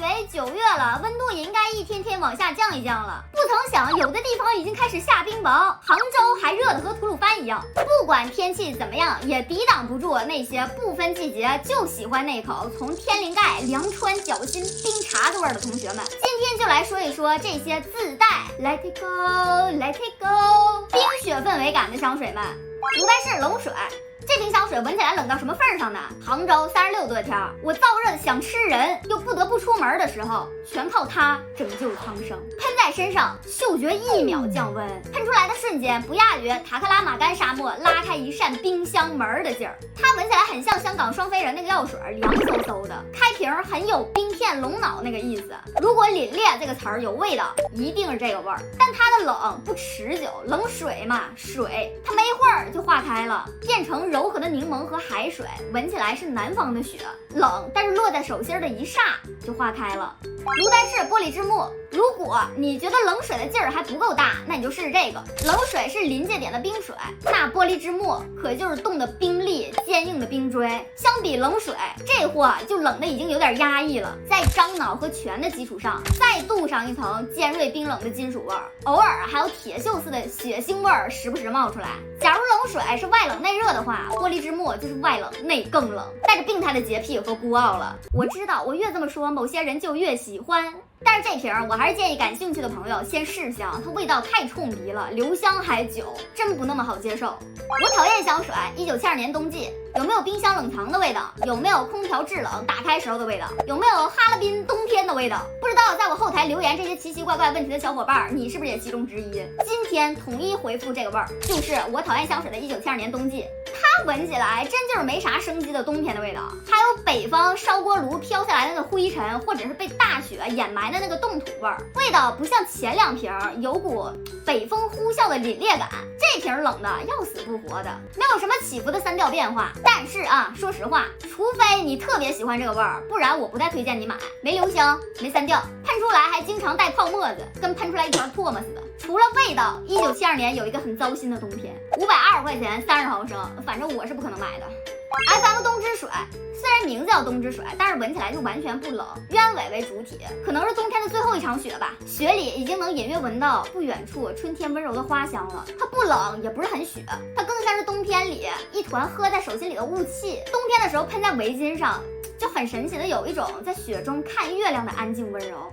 为9月了，温度也应该一天天往下降一降了。不曾想，有的地方已经开始下冰雹，杭州还热得和吐鲁番一样。不管天气怎么样，也抵挡不住那些不分季节就喜欢那口从天灵盖凉穿脚心冰碴子味的同学们。今天就来说一说这些自带 Let it go Let it go 冰雪氛围感的香水们。牡丹氏冷水。这瓶香水闻起来冷到什么份上呢？杭州36度的天，我燥热的想吃人，又不得不出门的时候，全靠它拯救苍生。喷在身上，嗅觉1秒降温，喷出来的瞬间不亚于塔克拉玛干沙漠拉开一扇冰箱门的劲儿。它闻起来很像香港双飞人那个药水，凉飕飕的，开瓶很有冰片龙脑那个意思。如果凛冽这个词儿有味道，一定是这个味儿。但它的冷不持久，冷水嘛，水它没一会儿就化开了，变成柔和的柠檬和海水，闻起来是南方的雪，冷，但是落在手心的一刹就化开了。卢丹氏玻璃之木，如果你觉得冷水的劲儿还不够大，那你就试试这个。冷水是临界点的冰水，那玻璃之木可就是冻得冰粒坚硬的冰锥。相比冷水，这货就冷的已经有点压抑了。在樟脑和醛的基础上，再镀上一层尖锐冰冷的金属味儿，偶尔还有铁锈似的血腥味儿时不时冒出来。假如冷水是外冷内热的话，玻璃之木就是外冷内更冷，带着病态的洁癖和孤傲了。我知道我越这么说，某些人就越喜欢。但是这瓶我还是建议感兴趣的朋友先试香，它味道太冲鼻了，留香还久，真不那么好接受。我讨厌香水，1972年冬季有没有冰箱冷藏的味道？有没有空调制冷打开时候的味道？有没有哈尔滨冬天的味道？不知道在我后台留言这些奇奇怪怪问题的小伙伴，你是不是也其中之一？今天统一回复这个味儿，就是我讨厌香水的1972年冬季。它闻起来真就是没啥生机的冬天的味道，还有北方烧锅炉飘下来的那个灰尘，或者是被大雪掩埋的那个冻土味儿，味道不像前2瓶有股北风呼啸的凛冽感，这瓶冷的要死不活的，没有什么起伏的3调变化。但是啊，说实话，除非你特别喜欢这个味儿，不然我不太推荐你买。没留香，没3调，喷出来还经常带泡沫子，跟喷出来一团唾沫似的。除了味道，1972年有一个很糟心的冬天，520块钱30毫升，反正我是不可能买的。FM 冬之水，虽然名字叫冬之水，但是闻起来就完全不冷，鸢尾为主体，可能是冬天的最后一场雪吧。雪里已经能隐约闻到不远处春天温柔的花香了。它不冷，也不是很雪，它更像是冬天里一团喝在手心里的雾气。冬天的时候喷在围巾上，就很神奇的有一种在雪中看月亮的安静温柔。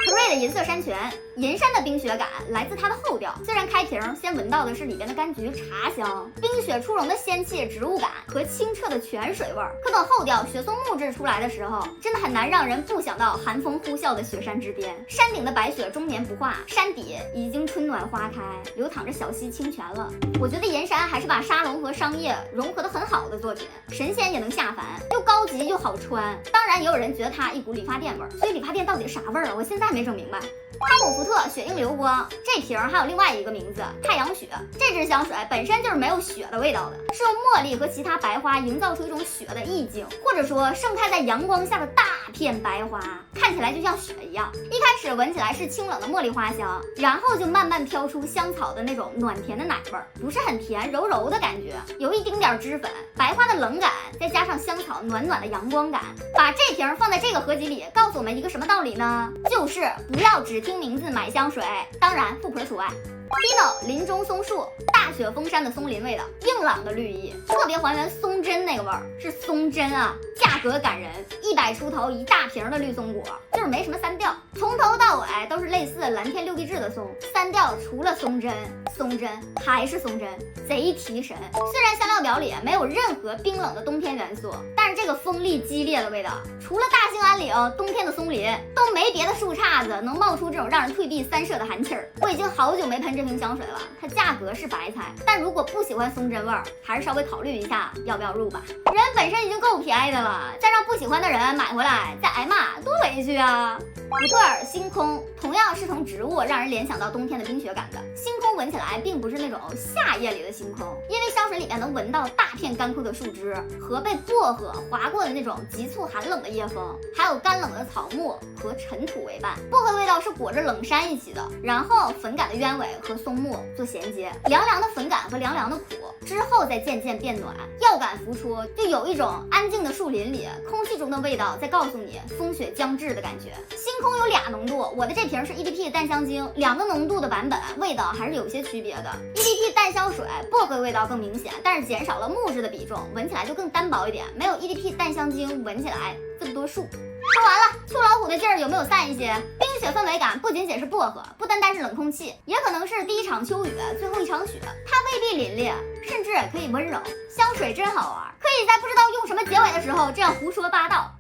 可瑞的银色山泉，银山的冰雪感来自它的后调。虽然开瓶先闻到的是里边的柑橘茶香、冰雪初融的仙气植物感和清澈的泉水味儿，可等后调雪松木质出来的时候，真的很难让人不想到寒风呼啸的雪山之边。山顶的白雪终年不化，山底已经春暖花开，流淌着小溪清泉了。我觉得银山还是把沙龙和商业融合得很好的作品，神仙也能下凡，又高级又好穿。当然也有人觉得它一股理发店味儿，所以理发店到底是啥味儿啊？我现在没整明白。汤姆福特雪映流光，这瓶还有另外一个名字太阳雪。这支香水本身就是没有雪的味道的，是用茉莉和其他白花营造出一种雪的意境，或者说盛开在阳光下的大片白花，看起来就像雪一样。一开始闻起来是清冷的茉莉花香，然后就慢慢飘出香草的那种暖甜的奶味儿，不是很甜，柔柔的感觉，有一丁点脂粉，白花的冷感，再加上香草暖暖的阳光感。把这瓶放在这个合集里，告诉我们一个什么道理呢？就是不要只听名字买香水，当然富婆除外。Pino 林中松树，大雪封山的松林味道，硬朗的绿意，特别还原松针那个味儿，是松针啊，价格感人，100出头一大瓶的绿松果，就是没什么3调，从头到尾都是类似蓝天六必治的松，3调除了松针，松针还是松针，贼提神。虽然香料表里没有任何冰冷的冬天元素，但是这个锋利激烈的味道，除了大兴安岭冬天的松林，都没别的树杈子能冒出这种让人退避三舍的寒气儿。我已经好久没喷这瓶香水了，它价格是白菜，但如果不喜欢松针味儿，还是稍微考虑一下要不要入吧。人本身已经够便宜的了，再让不喜欢的人买回来再挨骂，多委屈啊！古特尔星空同样是从植物让人联想到冬天的冰雪感的。星空闻起来并不是那种夏夜里的星空，因为香水里面能闻到大片干枯的树枝和被薄荷划过的那种急促寒冷的夜风，还有干冷的草木和尘土为伴。薄荷的味道是裹着冷杉一起的，然后粉感的鸢尾和松木做衔接，凉凉的粉感和凉凉的苦之后再渐渐变暖。药感浮出，就有一种安静的树林里空气中的味道在告诉你风雪将至的感觉。星空有俩浓度，我的这瓶是 EDP 淡香精，2个浓度的版本味道还是有些区别的。EDP 淡香水薄荷味道更明显，但是减少了木质的比重，闻起来就更单薄一点，没有 EDP 淡香精闻起来这么多树。说完了，秋老虎的劲儿有没有散一些？冰雪氛围感不仅仅是薄荷，不单单是冷空气，也可能是第一场秋雨，最后一场雪。它未必凛冽，甚至可以温柔。香水真好玩，可以在不知道用什么结尾的时候这样胡说八道。